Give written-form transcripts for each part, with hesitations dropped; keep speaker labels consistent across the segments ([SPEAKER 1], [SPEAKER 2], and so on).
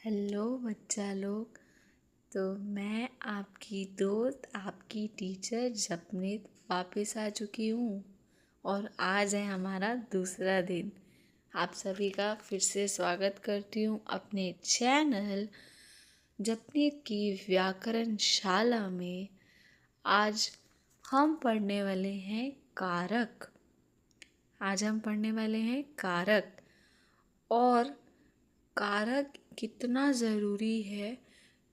[SPEAKER 1] Hello बच्चा लोग। तो मैं आपकी दोस्त आपकी टीचर जपनीत वापस आ चुकी हूँ और आज है हमारा दूसरा दिन। आप सभी का फिर से स्वागत करती हूँ अपने चैनल जपनीत की व्याकरण शाला में। आज हम पढ़ने वाले हैं कारक। और कारक कितना ज़रूरी है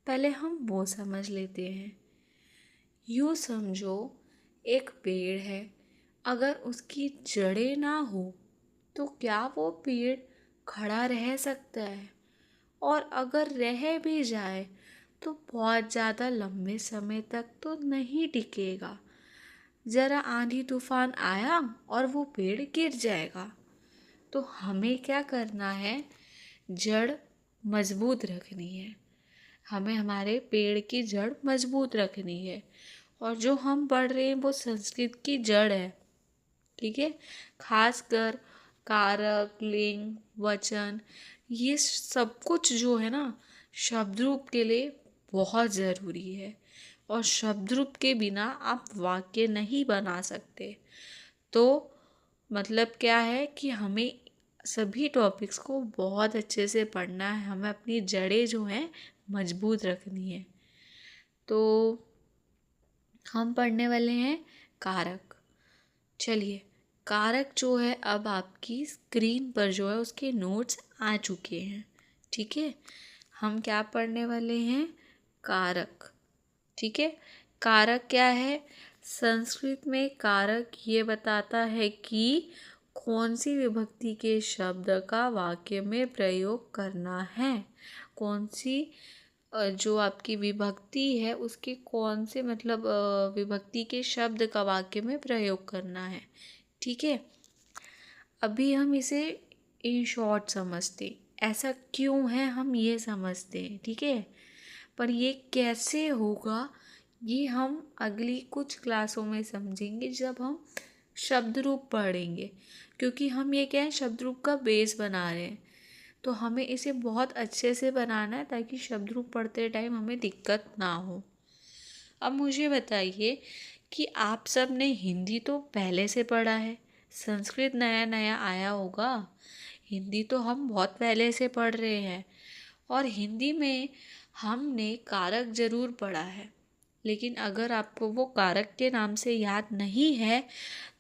[SPEAKER 1] पहले हम वो समझ लेते हैं। यूँ समझो, एक पेड़ है, अगर उसकी जड़ें ना हो तो क्या वो पेड़ खड़ा रह सकता है? और अगर रह भी जाए तो बहुत ज़्यादा लंबे समय तक तो नहीं टिकेगा। ज़रा आंधी तूफान आया और वो पेड़ गिर जाएगा। तो हमें क्या करना है? जड़ मजबूत रखनी है। हमें हमारे पेड़ की जड़ मजबूत रखनी है। और जो हम पढ़ रहे हैं वो संस्कृत की जड़ है, ठीक है। खासकर कारक, लिंग, वचन, ये सब कुछ जो है ना, शब्द रूप के लिए बहुत ज़रूरी है। और शब्द रूप के बिना आप वाक्य नहीं बना सकते। तो मतलब क्या है कि हमें सभी टॉपिक्स को बहुत अच्छे से पढ़ना है। हमें अपनी जड़ें जो हैं मजबूत रखनी है। तो हम पढ़ने वाले हैं कारक। चलिए, कारक जो है अब आपकी स्क्रीन पर जो है उसके नोट्स आ चुके हैं, ठीक है। हम क्या पढ़ने वाले हैं? कारक, ठीक है। कारक क्या है? संस्कृत में कारक ये बताता है कि कौन सी विभक्ति के शब्द का वाक्य में प्रयोग करना है। कौन सी जो आपकी विभक्ति है उसके कौन से मतलब विभक्ति के शब्द का वाक्य में प्रयोग करना है, ठीक है। अभी हम इसे इन शॉर्ट समझते, ऐसा क्यों है हम ये समझते हैं, ठीक है। पर ये कैसे होगा ये हम अगली कुछ क्लासों में समझेंगे जब हम शब्द रूप पढ़ेंगे। क्योंकि हम ये क्या है, शब्द रूप का बेस बना रहे हैं, तो हमें इसे बहुत अच्छे से बनाना है ताकि शब्द रूप पढ़ते टाइम हमें दिक्कत ना हो। अब मुझे बताइए कि आप सब ने हिंदी तो पहले से पढ़ा है, संस्कृत नया नया आया होगा। हिंदी तो हम बहुत पहले से पढ़ रहे हैं और हिंदी में हमने कारक ज़रूर पढ़ा है। लेकिन अगर आपको वो कारक के नाम से याद नहीं है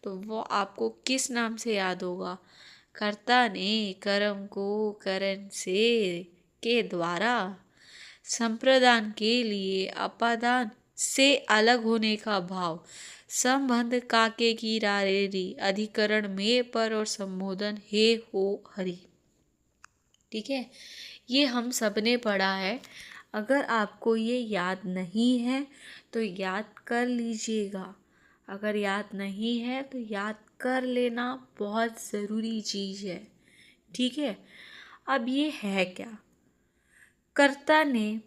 [SPEAKER 1] तो वो आपको किस नाम से याद होगा? कर्ता ने कर्म को करण से के द्वारा, संप्रदान के लिए अपादान से अलग होने का भाव, संबंध काके की रारेरी, अधिकरण में पर और संबोधन हे हो हरि, ठीक है। ये हम सब ने पढ़ा है। अगर आपको ये याद नहीं है तो याद कर लीजिएगा। अगर याद नहीं है तो याद कर लेना बहुत ज़रूरी चीज़ है, ठीक है। अब ये है क्या? कर्ता ने,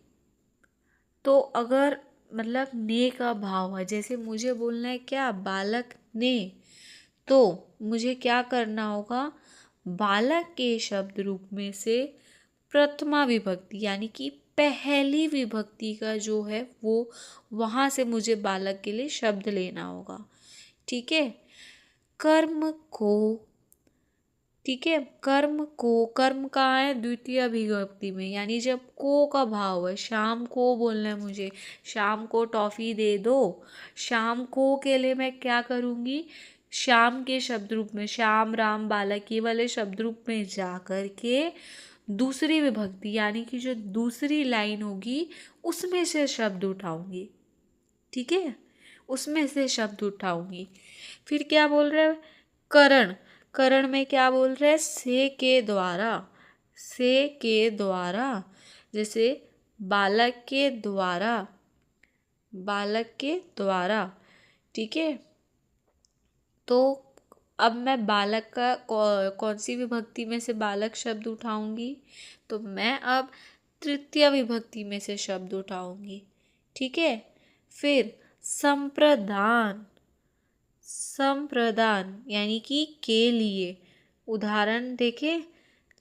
[SPEAKER 1] तो अगर मतलब ने का भाव है, जैसे मुझे बोलना है क्या, बालक ने, तो मुझे क्या करना होगा? बालक के शब्द रूप में से प्रथमा विभक्ति यानी कि पहली विभक्ति का जो है वो वहाँ से मुझे बालक के लिए शब्द लेना होगा, ठीक है। कर्म को, ठीक है, कर्म को, कर्म कहाँ है? द्वितीय विभक्ति में, यानी जब को का भाव है, शाम को बोलना है मुझे, शाम को टॉफ़ी दे दो। शाम को के लिए मैं क्या करूँगी? शाम के शब्द रूप में, श्याम राम बालक, ये वाले शब्द रूप में जा कर के दूसरी विभक्ति यानी कि जो दूसरी लाइन होगी उसमें से शब्द उठाऊंगी, ठीक है, उसमें से शब्द उठाऊंगी। फिर क्या बोल रहे हैं? करण, करण में क्या बोल रहे हैं? से के द्वारा, से के द्वारा, जैसे बालक के द्वारा, बालक के द्वारा, ठीक है। तो अब मैं बालक का कौन सी विभक्ति में से बालक शब्द उठाऊंगी? तो मैं अब तृतीय विभक्ति में से शब्द उठाऊंगी, ठीक है। फिर संप्रदान, संप्रदान यानी कि के लिए, उदाहरण देखें,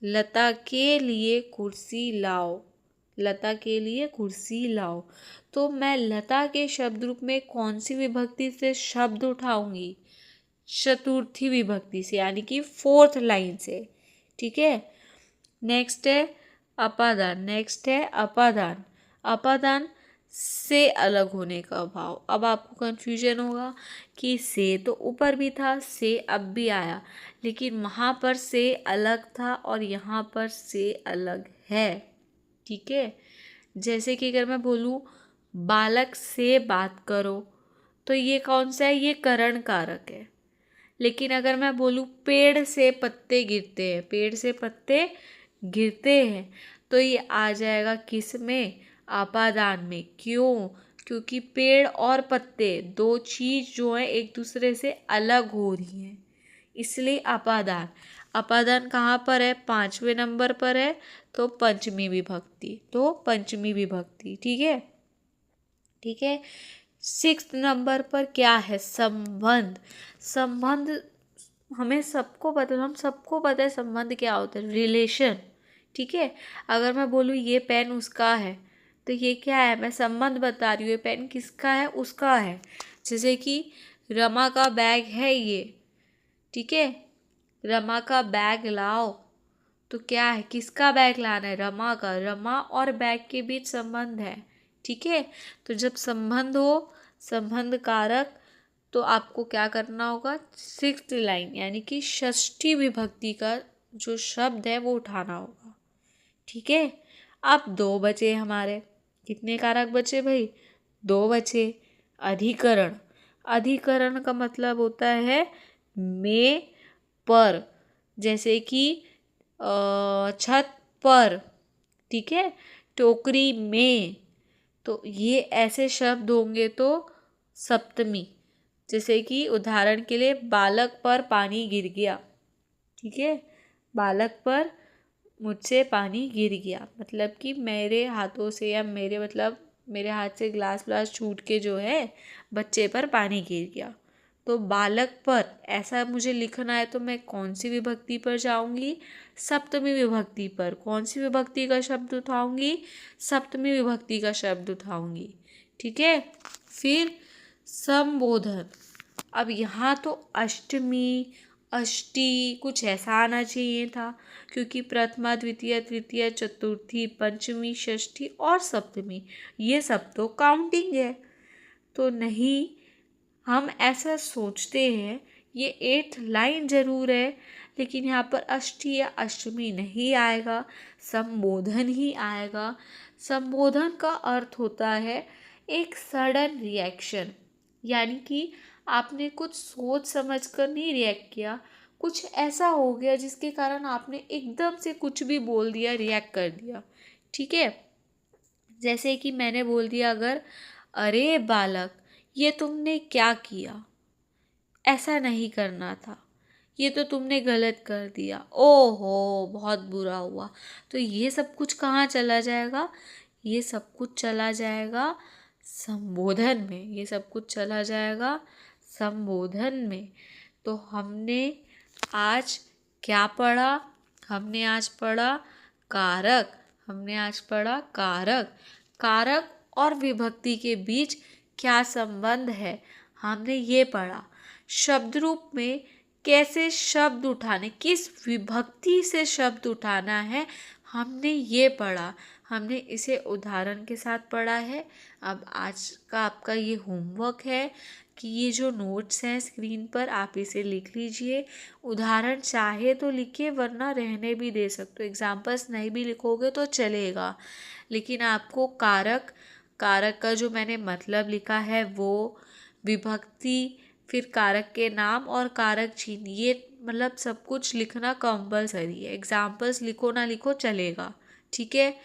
[SPEAKER 1] लता के लिए कुर्सी लाओ, लता के लिए कुर्सी लाओ। तो मैं लता के शब्द रूप में कौन सी विभक्ति से शब्द उठाऊंगी? चतुर्थी विभक्ति से, यानी कि फोर्थ लाइन से। ठीक है। नेक्स्ट है अपादान। अपादान से अलग होने का भाव। अब आपको कंफ्यूजन होगा कि से तो ऊपर भी था, से अब भी आया, लेकिन वहाँ पर से अलग था और यहाँ पर से अलग है। ठीक है। जैसे कि अगर मैं बोलूँ बालक से बात करो, तो ये कौन सा है? ये करण कारक है। लेकिन अगर मैं बोलूँ पेड़ से पत्ते गिरते हैं, तो ये आ जाएगा किस में? आपादान में। क्यों? क्योंकि पेड़ और पत्ते दो चीज जो है एक दूसरे से अलग हो रही हैं, इसलिए अपादान। अपादान कहाँ पर है? 5वें नंबर पर है, तो पंचमी विभक्ति। ठीक है। ठीक है। 6 नंबर पर क्या है? संबंध। संबंध हम सबको पता है संबंध क्या होता है? रिलेशन। ठीक है। अगर मैं बोलूँ ये पेन उसका है, तो ये क्या है? मैं संबंध बता रही हूँ, ये पेन किसका है? उसका है। जैसे कि रमा का बैग है ये। ठीक है। रमा का बैग लाओ, तो क्या है? किसका बैग लाना है? रमा का। रमा और बैग के बीच संबंध है। ठीक है। तो जब संबंध हो, संबंध कारक, तो आपको क्या करना होगा? 6th लाइन यानी कि षष्ठी विभक्ति का जो शब्द है वो उठाना होगा। ठीक है। अब 2 बचे हमारे। कितने कारक बचे भाई? 2 बचे। अधिकरण। अधिकरण का मतलब होता है में पर। जैसे कि छत पर। ठीक है। टोकरी में। तो ये ऐसे शब्द होंगे तो सप्तमी। जैसे कि उदाहरण के लिए बालक पर पानी गिर गया। ठीक है। बालक पर मुझसे पानी गिर गया, मतलब कि मेरे हाथों से या मेरे हाथ से ग्लास छूट के जो है बच्चे पर पानी गिर गया। तो बालक पर ऐसा मुझे लिखना है, तो मैं कौन सी विभक्ति पर जाऊंगी? सप्तमी विभक्ति पर। कौन सी विभक्ति का शब्द उठाऊंगी? सप्तमी विभक्ति का शब्द उठाऊंगी। ठीक है। फिर संबोधन। अब यहाँ तो अष्टमी, अष्टी कुछ ऐसा आना चाहिए था, क्योंकि प्रथमा, द्वितीय, तृतीय, चतुर्थी, पंचमी, षष्ठी और सप्तमी ये सब तो काउंटिंग है। तो नहीं, हम ऐसा सोचते हैं ये 8th लाइन जरूर है, लेकिन यहाँ पर अष्टी या अष्टमी नहीं आएगा, संबोधन ही आएगा। संबोधन का अर्थ होता है एक सडन रिएक्शन, यानी कि आपने कुछ सोच समझ कर नहीं रिएक्ट किया, कुछ ऐसा हो गया जिसके कारण आपने एकदम से कुछ भी बोल दिया, रिएक्ट कर दिया। ठीक है। जैसे कि मैंने बोल दिया अगर, अरे बालक ये तुमने क्या किया? ऐसा नहीं करना था, ये तो तुमने गलत कर दिया, ओहो बहुत बुरा हुआ। तो ये सब कुछ कहाँ चला जाएगा? ये सब कुछ चला जाएगा संबोधन में। ये सब कुछ चला जाएगा संबोधन में। तो हमने आज क्या पढ़ा? हमने आज पढ़ा कारक। कारक और विभक्ति के बीच क्या संबंध है, हमने ये पढ़ा। शब्द रूप में कैसे शब्द उठाने, किस विभक्ति से शब्द उठाना है, हमने ये पढ़ा। हमने इसे उदाहरण के साथ पढ़ा है। अब आज का आपका ये होमवर्क है कि ये जो नोट्स हैं स्क्रीन पर आप इसे लिख लीजिए। उदाहरण चाहे तो लिखिए, वरना रहने भी दे सकते हो। एग्जाम्पल्स नहीं भी लिखोगे तो चलेगा, लेकिन आपको कारक का जो मैंने मतलब लिखा है वो, विभक्ति, फिर कारक के नाम और कारक चिन्ह, ये मतलब सब कुछ लिखना कंपलसरी है। एग्जाम्पल्स लिखो ना लिखो चलेगा। ठीक है।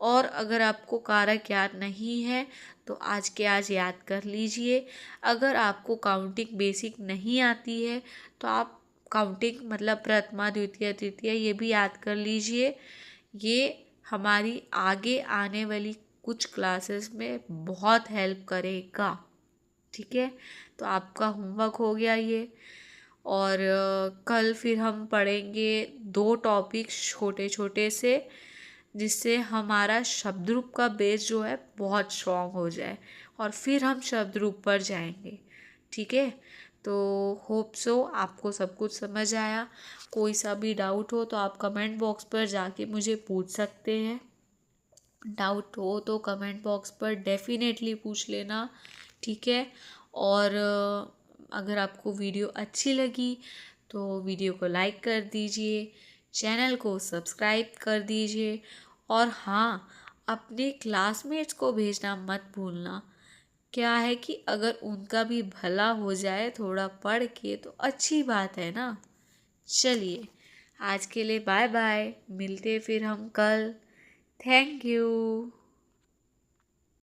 [SPEAKER 1] और अगर आपको कारक याद नहीं है तो आज के आज याद कर लीजिए। अगर आपको काउंटिंग बेसिक नहीं आती है तो आप काउंटिंग मतलब प्रथमा, द्वितीय, तृतीय ये भी याद कर लीजिए। ये हमारी आगे आने वाली कुछ क्लासेस में बहुत हेल्प करेगा। ठीक है। तो आपका होमवर्क हो गया ये। और कल फिर हम पढ़ेंगे 2 टॉपिक छोटे छोटे से। जिससे हमारा शब्द रूप का बेस जो है बहुत स्ट्रॉन्ग हो जाए और फिर हम शब्द रूप पर जाएंगे। ठीक है, तो होप सो आपको सब कुछ समझ आया। कोई सा भी डाउट हो तो आप कमेंट बॉक्स पर जाके मुझे पूछ सकते हैं। डाउट हो तो कमेंट बॉक्स पर डेफिनेटली पूछ लेना। ठीक है, और अगर आपको वीडियो अच्छी लगी तो वीडियो को लाइक कर दीजिए, चैनल को सब्सक्राइब कर दीजिए, और हाँ, अपने क्लासमेट्स को भेजना मत भूलना। क्या है कि अगर उनका भी भला हो जाए थोड़ा पढ़ के तो अच्छी बात है ना। चलिए, आज के लिए बाय बाय, मिलते फिर हम कल। Thank you.